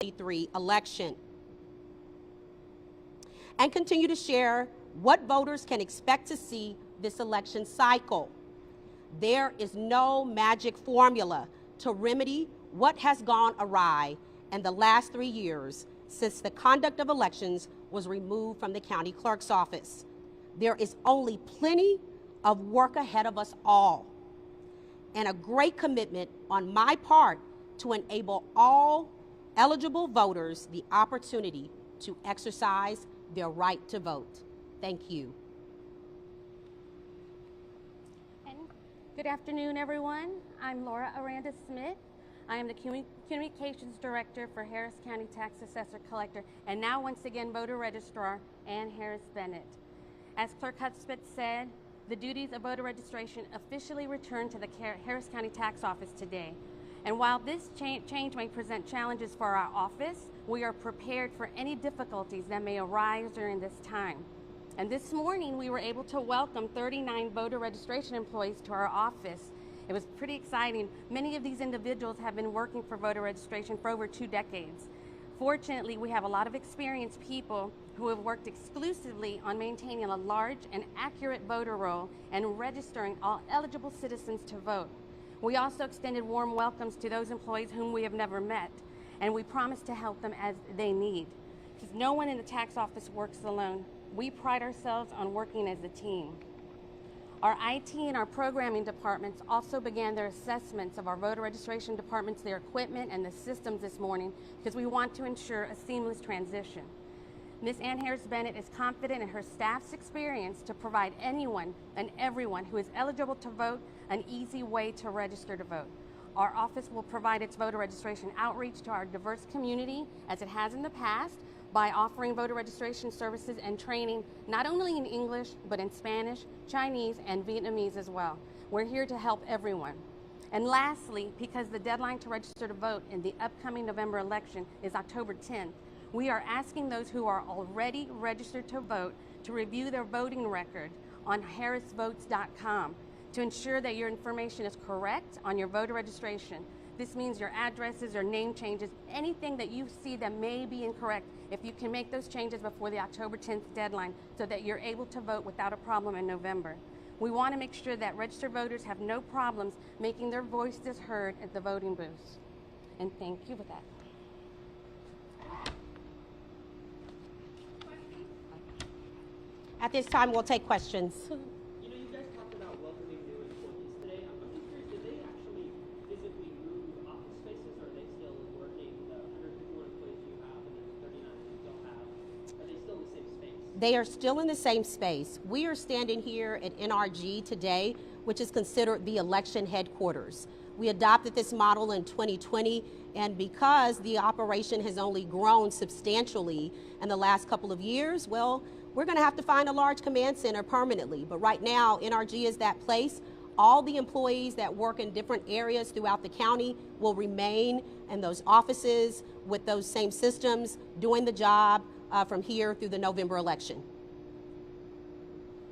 2023 election, and continue to share what voters can expect to see this election cycle. There is no magic formula to remedy what has gone awry in the last 3 years since the conduct of elections was removed from the county clerk's office. There is only plenty of work ahead of us all, and a great commitment on my part to enable all eligible voters the opportunity to exercise their right to vote. Thank you. Good afternoon, everyone. I'm Laura Aranda Smith. I am the Communications Director for Harris County Tax Assessor Collector, and now once again Voter Registrar Ann Harris Bennett. As Clerk Hudspeth said, the duties of voter registration officially return to the Harris County Tax Office today. And while this change may present challenges for our office, we are prepared for any difficulties that may arise during this time. And this morning, we were able to welcome 39 voter registration employees to our office. It was pretty exciting. Many of these individuals have been working for voter registration for over 2 decades. Fortunately, we have a lot of experienced people who have worked exclusively on maintaining a large and accurate voter roll and registering all eligible citizens to vote. We also extended warm welcomes to those employees whom we have never met, and we promise to help them as they need. Because no one in the tax office works alone. We pride ourselves on working as a team. Our IT and our programming departments also began their assessments of our voter registration departments, their equipment, and the systems this morning because we want to ensure a seamless transition. Ms. Ann Harris Bennett is confident in her staff's experience to provide anyone and everyone who is eligible to vote an easy way to register to vote. Our office will provide its voter registration outreach to our diverse community as it has in the past by offering voter registration services and training not only in English, but in Spanish, Chinese, and Vietnamese as well. We're here to help everyone. And lastly, because the deadline to register to vote in the upcoming November election is October 10th, we are asking those who are already registered to vote to review their voting record on harrisvotes.com to ensure that your information is correct on your voter registration. This means your addresses or name changes, anything that you see that may be incorrect, if you can make those changes before the October 10th deadline so that you're able to vote without a problem in November. We want to make sure that registered voters have no problems making their voices heard at the voting booths. And thank you for that. At this time, we'll take questions. You guys talked about welcoming new employees today. I'm just curious, did they actually physically move office spaces, or are they still working the 151 employees you have and then the 39 you don't have? Are they still in the same space? They are still in the same space. We are standing here at NRG today, which is considered the election headquarters. We adopted this model in 2020, and because the operation has only grown substantially in the last couple of years, well, we're going to have to find a large command center permanently. But right now, NRG is that place. All the employees that work in different areas throughout the county will remain in those offices with those same systems, doing the job from here through the November election.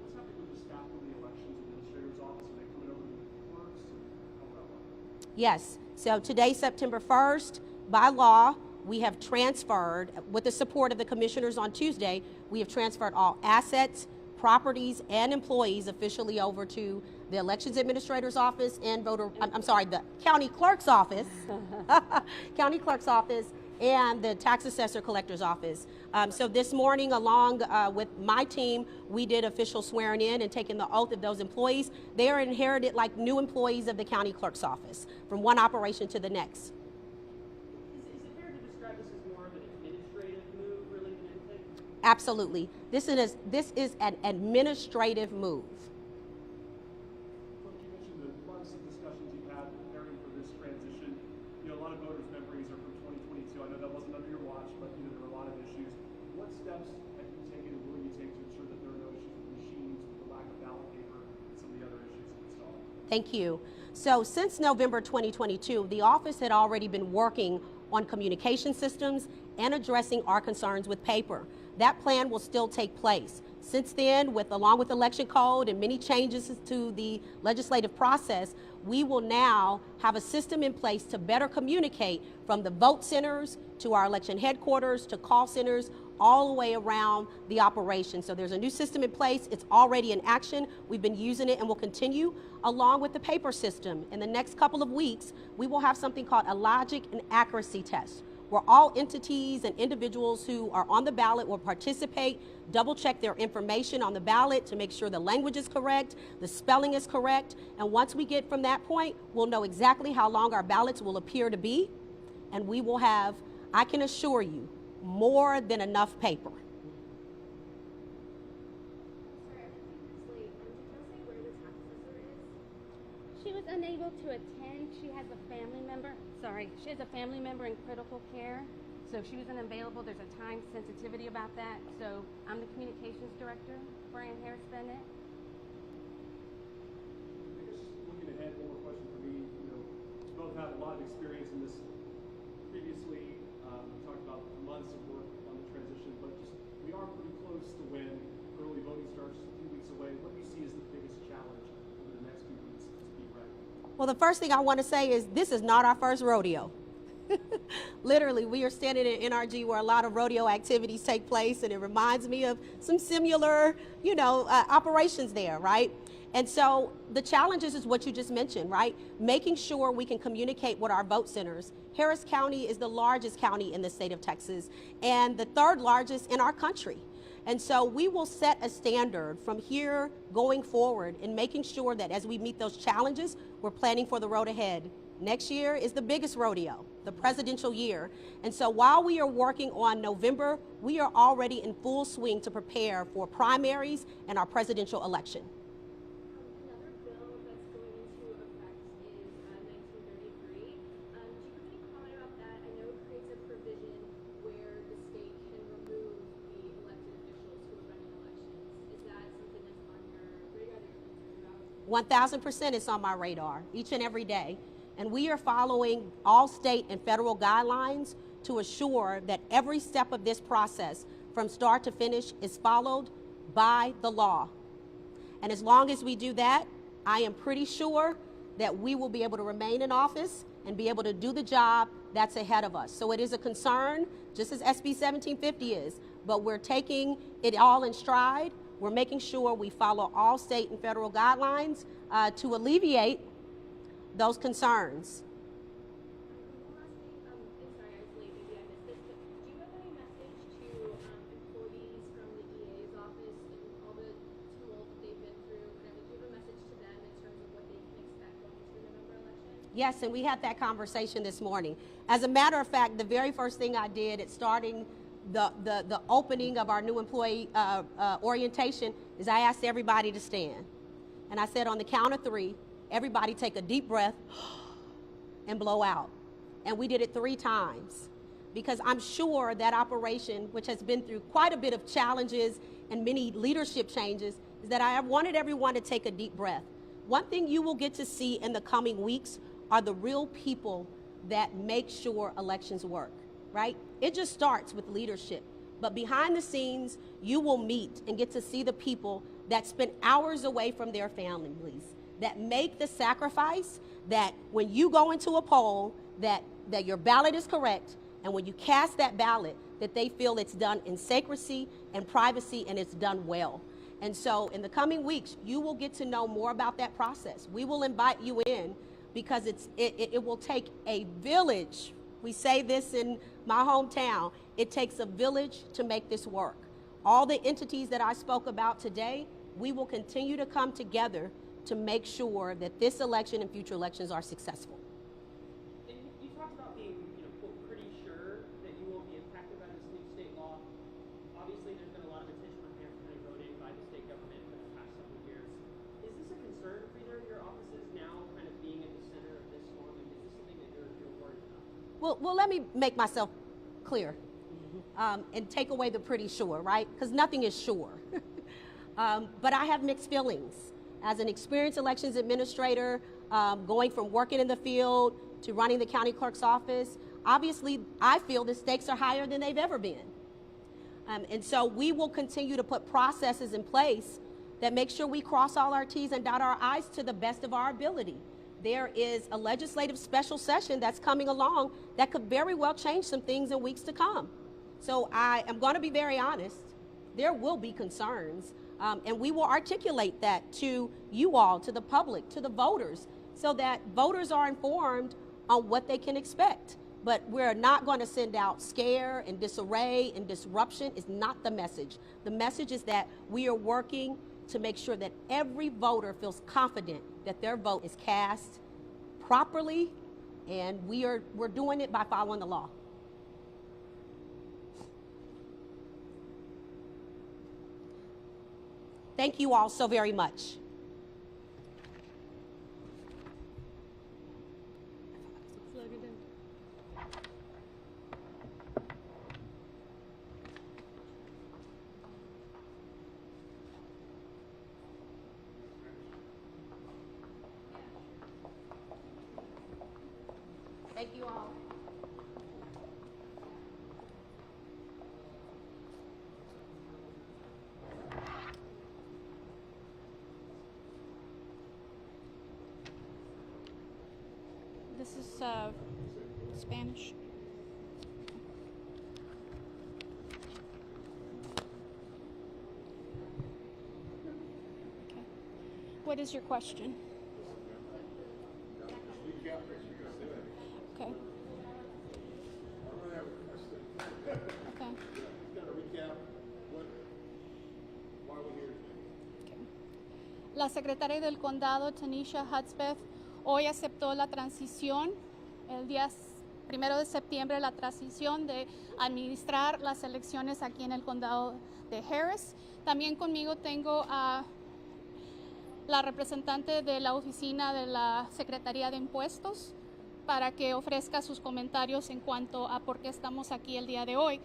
What's happening with the staff of the elections administrator's office? Are they coming over to the clerks? And how will that work? Yes, so today, September 1st, by law, we have transferred, with the support of the commissioners on Tuesday, we have transferred all assets, properties, and employees officially over to the elections administrator's office and the county clerk's office, county clerk's office, and the tax assessor collector's office. So this morning, along with my team, we did official swearing in and taking the oath of those employees. They are inherited like new employees of the county clerk's office from one operation to the next. Is it fair to describe this as more of an administrative move, really, than anything? Absolutely. This is an administrative move. Well, you mentioned the months of discussions you've had preparing for this transition. A lot of voters' memories are from 2022. I know that wasn't under your watch, but there were a lot of issues. What steps have you taken and will you take to ensure that there are no issues with machines, with the lack of ballot paper, and some of the other issues installed? Thank you. So since November 2022, the office had already been working on communication systems and addressing our concerns with paper. That plan will still take place. Since then, along with election code and many changes to the legislative process, we will now have a system in place to better communicate from the vote centers to our election headquarters, to call centers, all the way around the operation. So there's a new system in place. It's already in action. We've been using it and will continue, along with the paper system. In the next couple of weeks, we will have something called a logic and accuracy test, where all entities and individuals who are on the ballot will participate, double check their information on the ballot to make sure the language is correct, the spelling is correct, and once we get from that point, we'll know exactly how long our ballots will appear to be, and we will have, I can assure you, more than enough paper. Sorry, I'm 2 minutes late. Did y'all say where the tax assessor is? She was unable to attend. She has a family member. She has a family member in critical care, so she was unavailable. There's a time sensitivity about that. So I'm the communications director, Brian Harris-Bennett. I guess looking ahead, one more question for me. You know, you both have a lot of experience in this. Previously, we talked about months of work on the transition, but just we are pretty close to when early voting starts, a few weeks away. What do you see as the biggest challenge over the next few weeks to be ready? Well, the first thing I want to say is this is not our first rodeo. Literally, we are standing in NRG where a lot of rodeo activities take place, and it reminds me of some similar, operations there, right? And so the challenges is what you just mentioned, right? Making sure we can communicate with our vote centers. Harris County is the largest county in the state of Texas and the third largest in our country. And so we will set a standard from here going forward in making sure that as we meet those challenges, we're planning for the road ahead. Next year is the biggest rodeo, the presidential year. And so while we are working on November, we are already in full swing to prepare for primaries and our presidential election. Another bill that's going into effect is 1933. Do you have any comment about that? I know it creates a provision where the state can remove the elected officials who are running elections. Is that something that's on your radar that you're concerned about? 1000% is on my radar each and every day. And we are following all state and federal guidelines to assure that every step of this process from start to finish is followed by the law. And as long as we do that, I am pretty sure that we will be able to remain in office and be able to do the job that's ahead of us. So it is a concern, just as SB 1750 is, but we're taking it all in stride. We're making sure we follow all state and federal guidelines to alleviate those concerns. One last thing, I'm sorry I was late, maybe I missed this, but do you have any message to employees from the EA's office and all the tumult that they've been through? Do you have a message to them in terms of what they can expect going into the November election? Yes, and we had that conversation this morning. As a matter of fact, the very first thing I did at starting the opening of our new employee orientation is I asked everybody to stand. And I said on the count of 3, everybody take a deep breath and blow out. And we did it 3 times because I'm sure that operation, which has been through quite a bit of challenges and many leadership changes, is that I wanted everyone to take a deep breath. One thing you will get to see in the coming weeks are the real people that make sure elections work, right? It just starts with leadership. But behind the scenes, you will meet and get to see the people that spend hours away from their families, that make the sacrifice, that when you go into a poll, that your ballot is correct, and when you cast that ballot, that they feel it's done in secrecy and privacy and it's done well. And so in the coming weeks, you will get to know more about that process. We will invite you in because it will take a village. We say this in my hometown, it takes a village to make this work. All the entities that I spoke about today, we will continue to come together to make sure that this election and future elections are successful. And you talked about being, quote, pretty sure that you won't be impacted by this new state law. Obviously, there's been a lot of attention on Harris County voting by the state government for the past several years. Is this a concern for either of your offices now, kind of being at the center of this storm? Is this something that you're worried about? Well, let me make myself clear and take away the pretty sure, right? Because nothing is sure. But I have mixed feelings. As an experienced elections administrator, going from working in the field to running the county clerk's office, obviously I feel the stakes are higher than they've ever been. And so we will continue to put processes in place that make sure we cross all our T's and dot our I's to the best of our ability. there is a legislative special session that's coming along that could very well change some things in weeks to come. So I am going to be very honest. There will be concerns, and we will articulate that to you all, to the public, to the voters, so that voters are informed on what they can expect. But we're not going to send out scare and disarray and disruption. Is not the message. The message is that we are working to make sure that every voter feels confident that their vote is cast properly, and we're doing it by following the law. Thank you all so very much. Thank you all. This is Spanish. Okay. What is your question? Okay. Okay. La secretaria del condado, Tanisha Hudspeth, hoy aceptó la transición, el día 1 de septiembre, la transición de administrar las elecciones aquí en el condado de Harris. También conmigo tengo a la representante de la oficina de la Secretaría de Impuestos para que ofrezca sus comentarios en cuanto a por qué estamos aquí el día de hoy.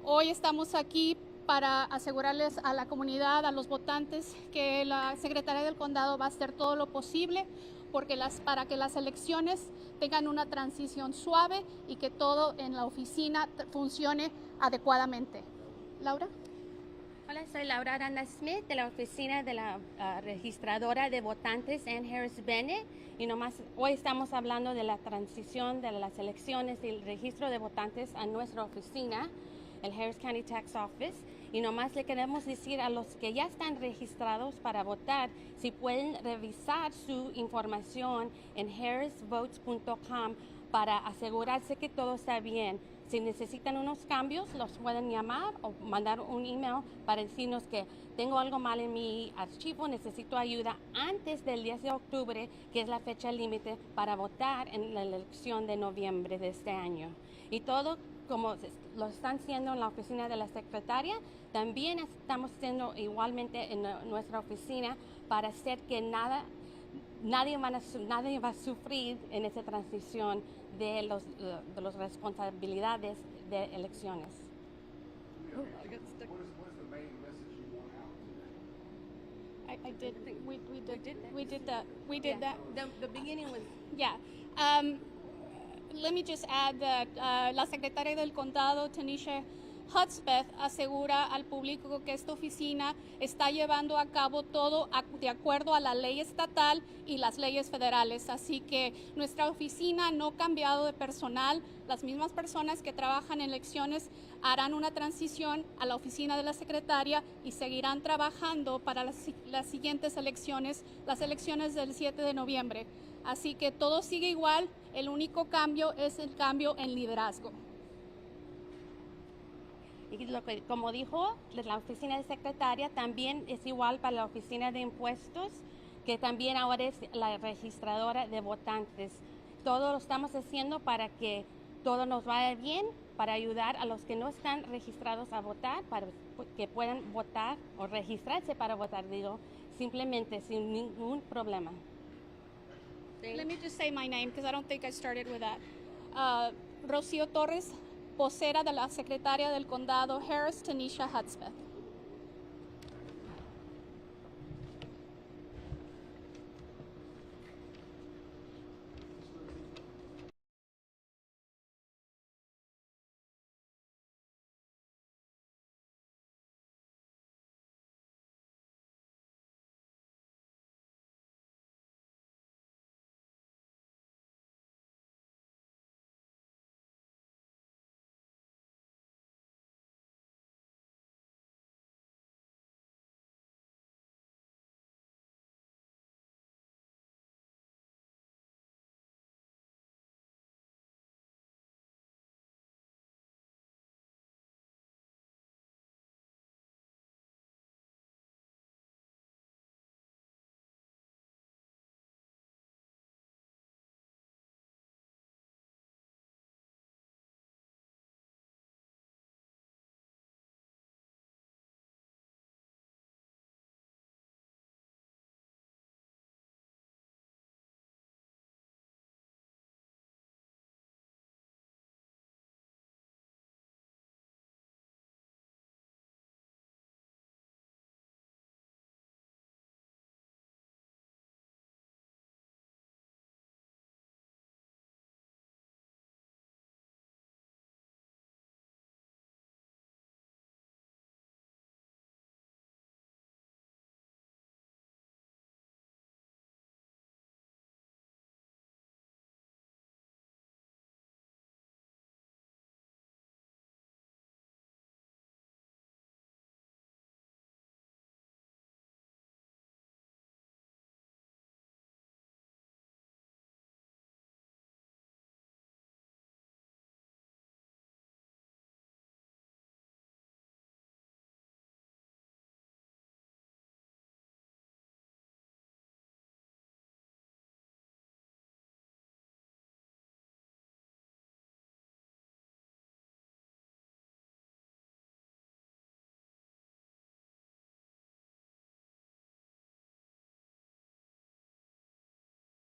Hoy estamos aquí para asegurarles a la comunidad, a los votantes, que la Secretaría del Condado va a hacer todo lo posible para que las elecciones tengan una transición suave y que todo en la oficina funcione adecuadamente. Laura. Hola, soy Laura Aranda Smith de la oficina de la registradora de votantes en Harris Bennett, y hoy estamos hablando de la transición de las elecciones y el registro de votantes a nuestra oficina, el Harris County Tax Office, y nomás le queremos decir a los que ya están registrados para votar si pueden revisar su información en harrisvotes.com para asegurarse que todo está bien. Si necesitan unos cambios, los pueden llamar o mandar un email para decirnos que tengo algo mal en mi archivo, necesito ayuda antes del 10 de octubre, que es la fecha límite para votar en la elección de noviembre de este año. Y todo como lo están haciendo en la oficina de la secretaria, también estamos haciendo igualmente en nuestra oficina para hacer que nadie va a sufrir en esa transición de las responsabilidades de elecciones. What is the main message you want out? We did that. The beginning was Yeah. Let me just add that la secretaria del condado, Tanisha Hudspeth, asegura al público que esta oficina está llevando a cabo todo de acuerdo a la ley estatal y las leyes federales. Así que nuestra oficina no ha cambiado de personal. Las mismas personas que trabajan en elecciones harán una transición a la oficina de la secretaria y seguirán trabajando para las siguientes elecciones, las elecciones del 7 de noviembre. Así que todo sigue igual. El único cambio es el cambio en liderazgo. Y como dijo, la oficina de secretaria también es igual para la oficina de impuestos, que también ahora es la registradora de votantes. Todo lo estamos haciendo para que todo nos vaya bien, para ayudar a los que no están registrados a votar, para que puedan votar o registrarse para votar, simplemente sin ningún problema. Let me just say my name because I don't think I started with that. Rocío Torres, vocera de la secretaria del condado Harris, Tanisha Hudspeth.